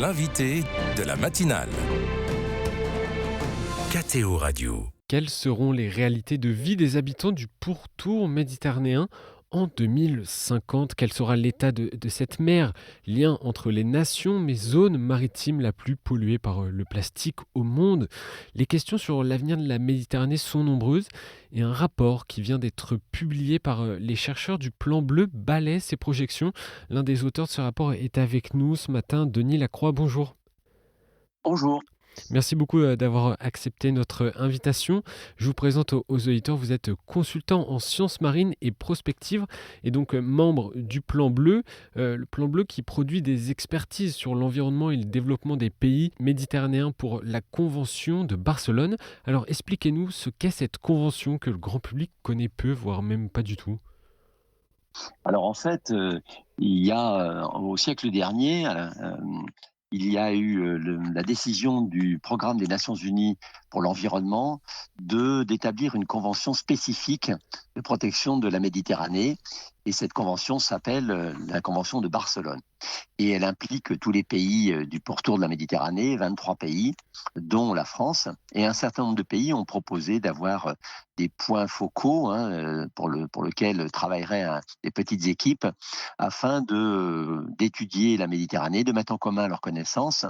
l'invité de la matinale. KTO Radio. Quelles seront les réalités de vie des habitants du pourtour méditerranéen en 2050 ? Quel sera l'état de cette mer, lien entre les nations, mais zone maritime la plus polluée par le plastique au monde ? Les questions sur l'avenir de la Méditerranée sont nombreuses et un rapport qui vient d'être publié par les chercheurs du Plan Bleu balaie ces projections. L'un des auteurs de ce rapport est avec nous ce matin, Denis Lacroix. Bonjour. Bonjour. Merci beaucoup d'avoir accepté notre invitation. Je vous présente aux auditeurs, vous êtes consultant en sciences marines et prospectives et donc membre du Plan Bleu. Le Plan Bleu qui produit des expertises sur l'environnement et le développement des pays méditerranéens pour la Convention de Barcelone. Alors expliquez-nous ce qu'est cette convention que le grand public connaît peu, voire même pas du tout. Alors en fait, il y a au siècle dernier, il y a eu la décision du programme des Nations Unies pour l'environnement d'établir une convention spécifique de protection de la Méditerranée. Et cette convention s'appelle la Convention de Barcelone. Et elle implique tous les pays du pourtour de la Méditerranée, 23 pays, dont la France. Et un certain nombre de pays ont proposé d'avoir des points focaux pour lesquels travailleraient des petites équipes afin d'étudier la Méditerranée, de mettre en commun leurs connaissances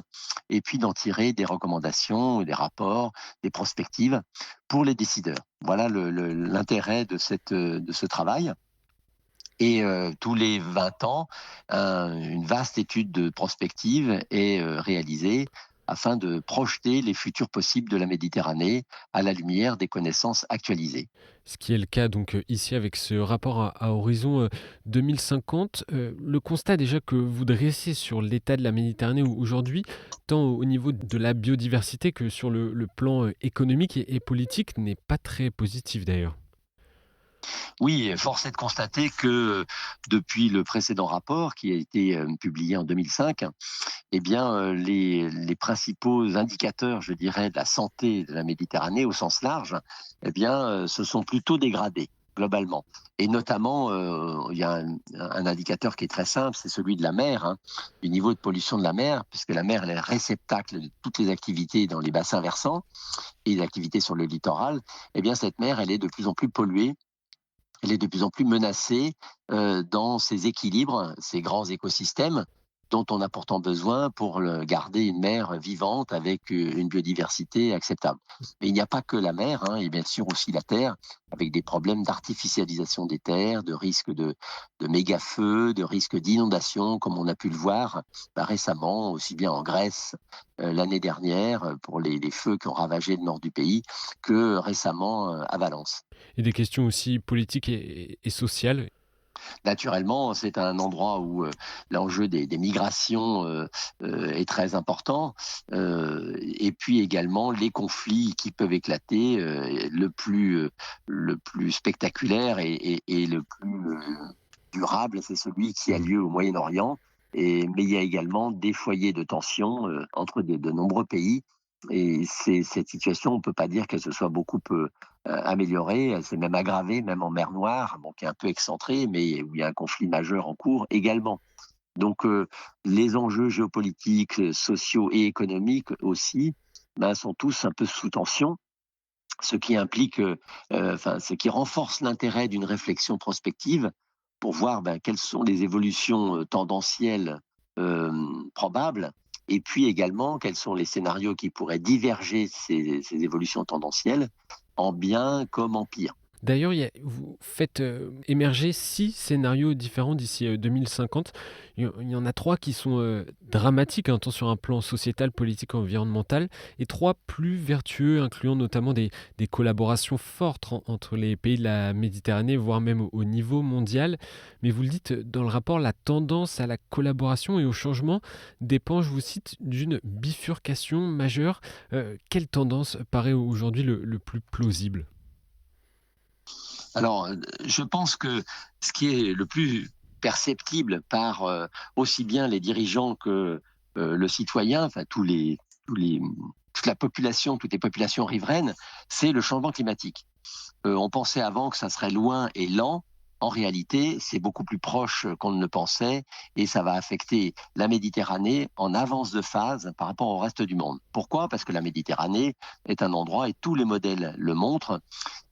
et puis d'en tirer des recommandations, des rapports, des prospectives pour les décideurs. Voilà l'intérêt de ce travail. Et tous les 20 ans, une vaste étude de prospective est réalisée afin de projeter les futurs possibles de la Méditerranée à la lumière des connaissances actualisées. Ce qui est le cas donc ici avec ce rapport à horizon 2050. Le constat déjà que vous dressez sur l'état de la Méditerranée aujourd'hui, tant au niveau de la biodiversité que sur le plan économique et politique, n'est pas très positif d'ailleurs. Oui, force est de constater que depuis le précédent rapport qui a été publié en 2005, eh bien, les principaux indicateurs, je dirais, de la santé de la Méditerranée au sens large, eh bien, se sont plutôt dégradés globalement. Et notamment, il y a un indicateur qui est très simple, c'est celui de la mer, du niveau de pollution de la mer, puisque la mer elle est le réceptacle de toutes les activités dans les bassins versants et les activités sur le littoral. Eh bien, cette mer, elle est de plus en plus polluée. Elle est de plus en plus menacée dans ses équilibres, ces grands écosystèmes dont on a pourtant besoin pour garder une mer vivante avec une biodiversité acceptable. Mais il n'y a pas que la mer, et bien sûr aussi la terre, avec des problèmes d'artificialisation des terres, de risques de méga-feux, de risques d'inondation, comme on a pu le voir récemment, aussi bien en Grèce l'année dernière, pour les feux qui ont ravagé le nord du pays, que récemment à Valence. Et des questions aussi politiques et sociales. Naturellement, c'est un endroit où l'enjeu des migrations est très important. Et puis également les conflits qui peuvent éclater. Le plus spectaculaire et le plus durable, c'est celui qui a lieu au Moyen-Orient. Mais il y a également des foyers de tension entre de nombreux pays. Et cette situation, on ne peut pas dire qu'elle se soit beaucoup améliorée. Elle s'est même aggravée, même en mer Noire, qui est un peu excentrée, mais où il y a un conflit majeur en cours également. Donc, les enjeux géopolitiques, sociaux et économiques aussi, sont tous un peu sous tension, ce qui implique, ce qui renforce l'intérêt d'une réflexion prospective pour voir quelles sont les évolutions tendancielles probables. Et puis également, quels sont les scénarios qui pourraient diverger ces évolutions tendancielles, en bien comme en pire. D'ailleurs, vous faites émerger 6 scénarios différents d'ici 2050. Il y en a 3 qui sont dramatiques, tant sur un plan sociétal, politique, environnemental, et 3 plus vertueux, incluant notamment des collaborations fortes entre les pays de la Méditerranée, voire même au niveau mondial. Mais vous le dites dans le rapport, la tendance à la collaboration et au changement dépend, je vous cite, d'une bifurcation majeure. Quelle tendance paraît aujourd'hui le plus plausible ? Alors, je pense que ce qui est le plus perceptible par aussi bien les dirigeants que le citoyen, toute la population, toutes les populations riveraines, c'est le changement climatique. On pensait avant que ça serait loin et lent. en réalité, c'est beaucoup plus proche qu'on ne le pensait et ça va affecter la Méditerranée en avance de phase par rapport au reste du monde. Pourquoi? Parce que la Méditerranée est un endroit, et tous les modèles le montrent,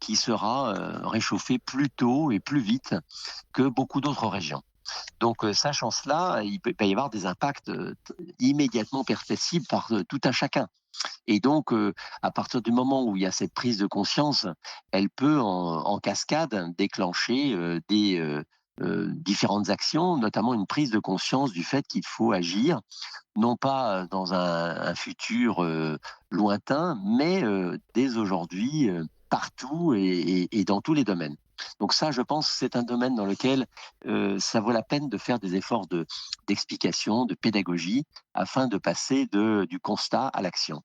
qui sera réchauffé plus tôt et plus vite que beaucoup d'autres régions. Donc, sachant cela, il peut y avoir des impacts immédiatement perceptibles par tout un chacun. Et donc, à partir du moment où il y a cette prise de conscience, elle peut en cascade déclencher différentes actions, notamment une prise de conscience du fait qu'il faut agir, non pas dans un futur lointain, mais dès aujourd'hui, partout et dans tous les domaines. Donc ça, je pense, c'est un domaine dans lequel ça vaut la peine de faire des efforts d'explication, de pédagogie, afin de passer du constat à l'action.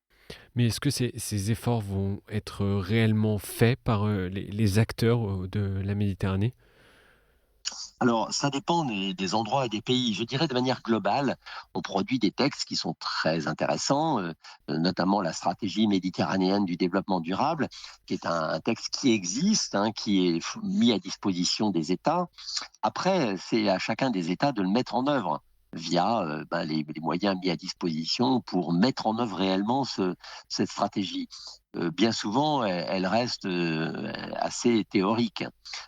Mais est-ce que ces efforts vont être réellement faits par les acteurs de la Méditerranée? Alors, ça dépend des endroits et des pays. Je dirais de manière globale, on produit des textes qui sont très intéressants, notamment la stratégie méditerranéenne du développement durable, qui est un texte qui existe, hein, qui est mis à disposition des États. Après, c'est à chacun des États de le mettre en œuvre via les moyens mis à disposition pour mettre en œuvre réellement cette stratégie. Bien souvent, elle reste assez théorique.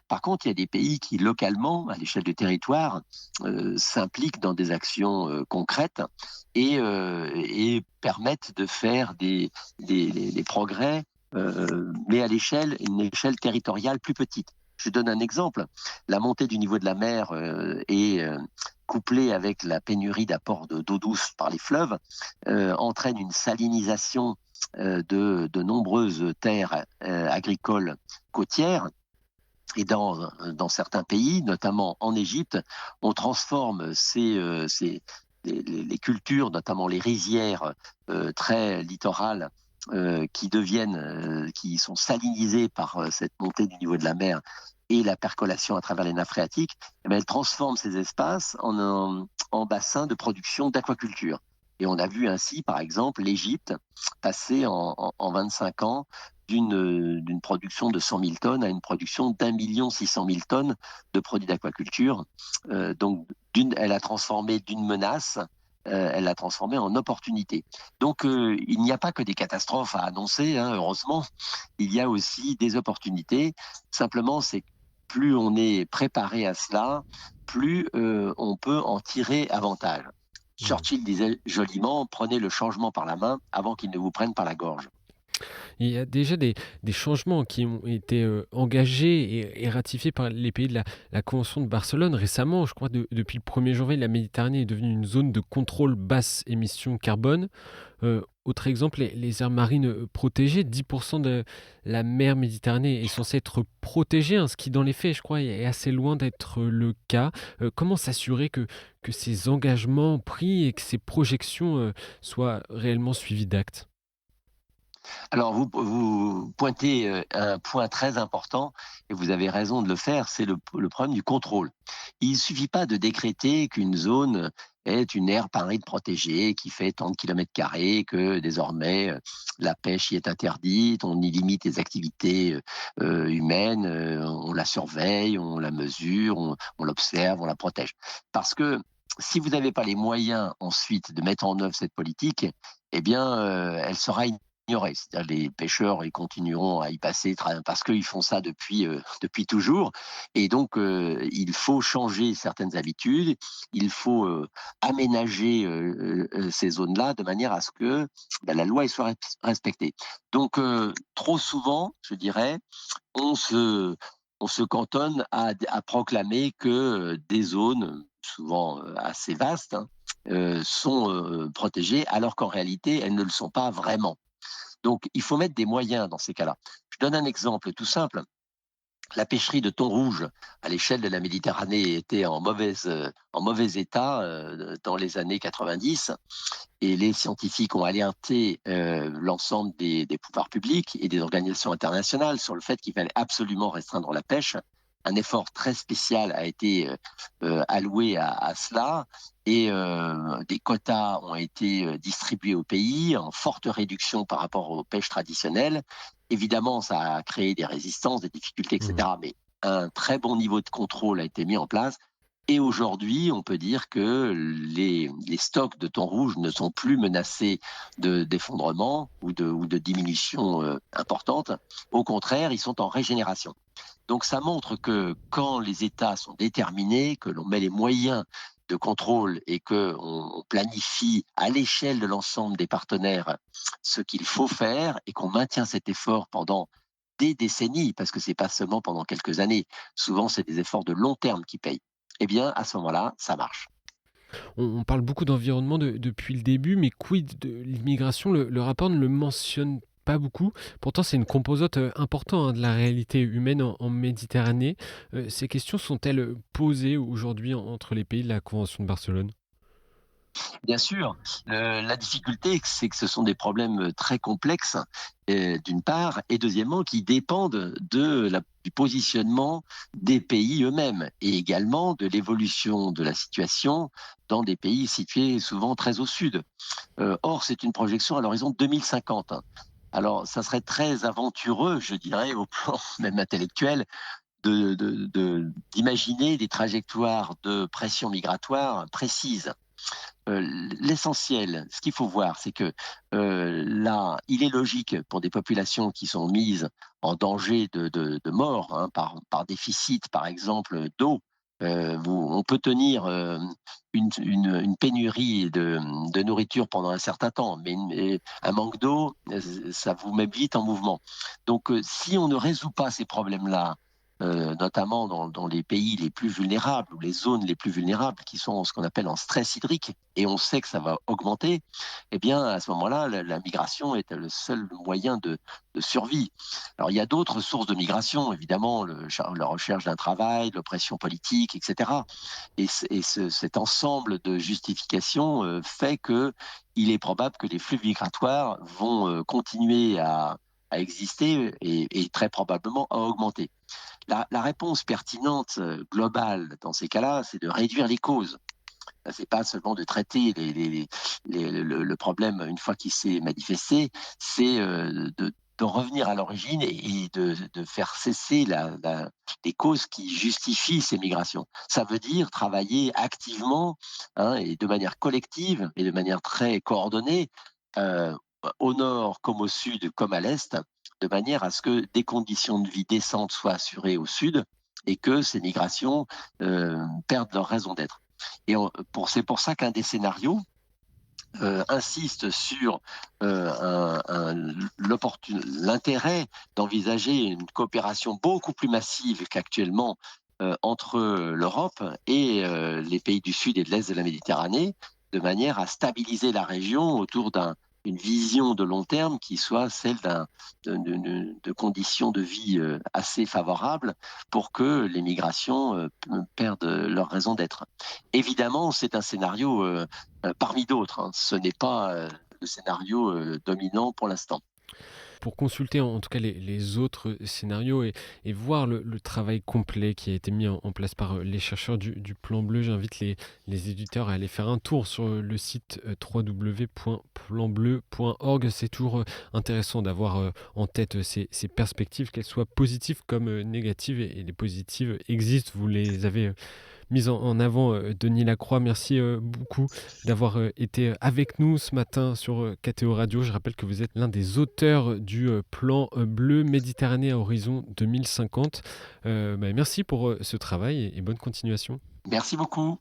Par contre, il y a des pays qui, localement, à l'échelle du territoire, s'impliquent dans des actions concrètes et permettent de faire des progrès, mais à une échelle territoriale plus petite. Je donne un exemple. La montée du niveau de la mer est couplée avec la pénurie d'apport d'eau douce par les fleuves, entraîne une salinisation de nombreuses terres agricoles côtières. Et dans certains pays, notamment en Égypte, on transforme les cultures, notamment les rizières très littorales, qui sont salinisées par cette montée du niveau de la mer et la percolation à travers les nappes phréatiques. Eh bien, elles transforment ces espaces en bassins de production d'aquaculture. Et on a vu ainsi, par exemple, l'Égypte passer en 25 ans d'une production de 100 000 tonnes à une production d'1,6 million tonnes de produits d'aquaculture. Donc, elle a transformé d'une menace, elle l'a transformé en opportunité. Donc, il n'y a pas que des catastrophes à annoncer, hein, heureusement. Il y a aussi des opportunités. Simplement, c'est que plus on est préparé à cela, plus on peut en tirer avantage. Mmh. Churchill disait joliment, prenez le changement par la main avant qu'il ne vous prenne par la gorge. Il y a déjà des changements qui ont été engagés et ratifiés par les pays de la Convention de Barcelone récemment. Je crois depuis le 1er janvier, la Méditerranée est devenue une zone de contrôle basse émission carbone. Autre exemple, les aires marines protégées. 10% de la mer Méditerranée est censée être protégée, hein, ce qui dans les faits, je crois, est assez loin d'être le cas. Comment s'assurer que ces engagements pris et que ces projections soient réellement suivies d'actes? Alors, vous pointez un point très important, et vous avez raison de le faire, c'est le problème du contrôle. Il ne suffit pas de décréter qu'une zone est une aire marine protégée qui fait tant de kilomètres carrés, que désormais la pêche y est interdite, on y limite les activités humaines, on la surveille, on la mesure, on l'observe, on la protège. Parce que si vous n'avez pas les moyens ensuite de mettre en œuvre cette politique, eh bien, elle sera ignorée. C'est-à-dire les pêcheurs, ils continueront à y passer parce qu'ils font ça depuis toujours. Et donc, il faut changer certaines habitudes, il faut aménager ces zones-là de manière à ce que la loi elle soit respectée. Donc, trop souvent, je dirais, on se, on se cantonne à proclamer que des zones, souvent assez vastes, hein, sont protégées, alors qu'en réalité, elles ne le sont pas vraiment. Donc, il faut mettre des moyens dans ces cas-là. Je donne un exemple tout simple. La pêcherie de thon rouge à l'échelle de la Méditerranée était en mauvais état dans les années 90 et les scientifiques ont alerté l'ensemble des pouvoirs publics et des organisations internationales sur le fait qu'il fallait absolument restreindre la pêche. Un effort très spécial a été alloué à cela et des quotas ont été distribués au pays en forte réduction par rapport aux pêches traditionnelles. Évidemment, ça a créé des résistances, des difficultés, Mmh. etc. Mais un très bon niveau de contrôle a été mis en place. Et aujourd'hui, on peut dire que les stocks de thon rouge ne sont plus menacés d'effondrement ou de diminution importante. Au contraire, ils sont en régénération. Donc ça montre que quand les États sont déterminés, que l'on met les moyens de contrôle et que on planifie à l'échelle de l'ensemble des partenaires ce qu'il faut faire et qu'on maintient cet effort pendant des décennies, parce que c'est pas seulement pendant quelques années, souvent c'est des efforts de long terme qui payent. Eh bien, à ce moment-là, ça marche. On parle beaucoup d'environnement depuis le début, mais quid de l'immigration? Le rapport ne le mentionne pas beaucoup. Pourtant, c'est une composante importante, hein, de la réalité humaine en Méditerranée. Ces questions sont-elles posées aujourd'hui entre les pays de la Convention de Barcelone? Bien sûr, la difficulté, c'est que ce sont des problèmes très complexes, d'une part, et deuxièmement, qui dépendent du positionnement des pays eux-mêmes et également de l'évolution de la situation dans des pays situés souvent très au sud. Or, c'est une projection à l'horizon 2050, hein. Alors, ça serait très aventureux, je dirais, au plan même intellectuel, d'imaginer des trajectoires de pression migratoire précises. Euh, L'essentiel, ce qu'il faut voir, c'est que là, il est logique pour des populations qui sont mises en danger de mort, hein, par déficit, par exemple, d'eau. On peut tenir une pénurie de nourriture pendant un certain temps, mais un manque d'eau, ça vous met vite en mouvement. Donc, si on ne résout pas ces problèmes-là, notamment dans les pays les plus vulnérables ou les zones les plus vulnérables qui sont ce qu'on appelle en stress hydrique, et on sait que ça va augmenter, eh bien à ce moment-là, la migration est le seul moyen de survie. Alors il y a d'autres sources de migration, évidemment, la recherche d'un travail, l'oppression politique, etc. Cet ensemble de justifications fait que il est probable que les flux migratoires vont continuer à exister et très probablement à augmenter. La réponse pertinente globale dans ces cas-là, c'est de réduire les causes. C'est pas seulement de traiter le problème une fois qu'il s'est manifesté, c'est de revenir à l'origine et de faire cesser les causes qui justifient ces migrations. Ça veut dire travailler activement, hein, et de manière collective et de manière très coordonnée, euh, au nord comme au sud comme à l'est, de manière à ce que des conditions de vie décentes soient assurées au sud et que ces migrations perdent leur raison d'être. C'est pour ça qu'un des scénarios insiste sur l'intérêt d'envisager une coopération beaucoup plus massive qu'actuellement entre l'Europe et les pays du Sud et de l'Est de la Méditerranée, de manière à stabiliser la région autour d'une vision de long terme qui soit celle de conditions de vie assez favorables pour que les migrations perdent leur raison d'être. Évidemment, c'est un scénario parmi d'autres, hein. Ce n'est pas le scénario dominant pour l'instant. Pour consulter en tout cas les autres scénarios et voir le travail complet qui a été mis en place par les chercheurs du Plan Bleu, j'invite les éditeurs à aller faire un tour sur le site www.planbleu.org. C'est toujours intéressant d'avoir en tête ces perspectives, qu'elles soient positives comme négatives, et les positives existent, vous les avez mise en avant, Denis Lacroix. Merci beaucoup d'avoir été avec nous ce matin sur KTO Radio. Je rappelle que vous êtes l'un des auteurs du plan bleu Méditerranée à horizon 2050. Merci pour ce travail et bonne continuation. Merci beaucoup.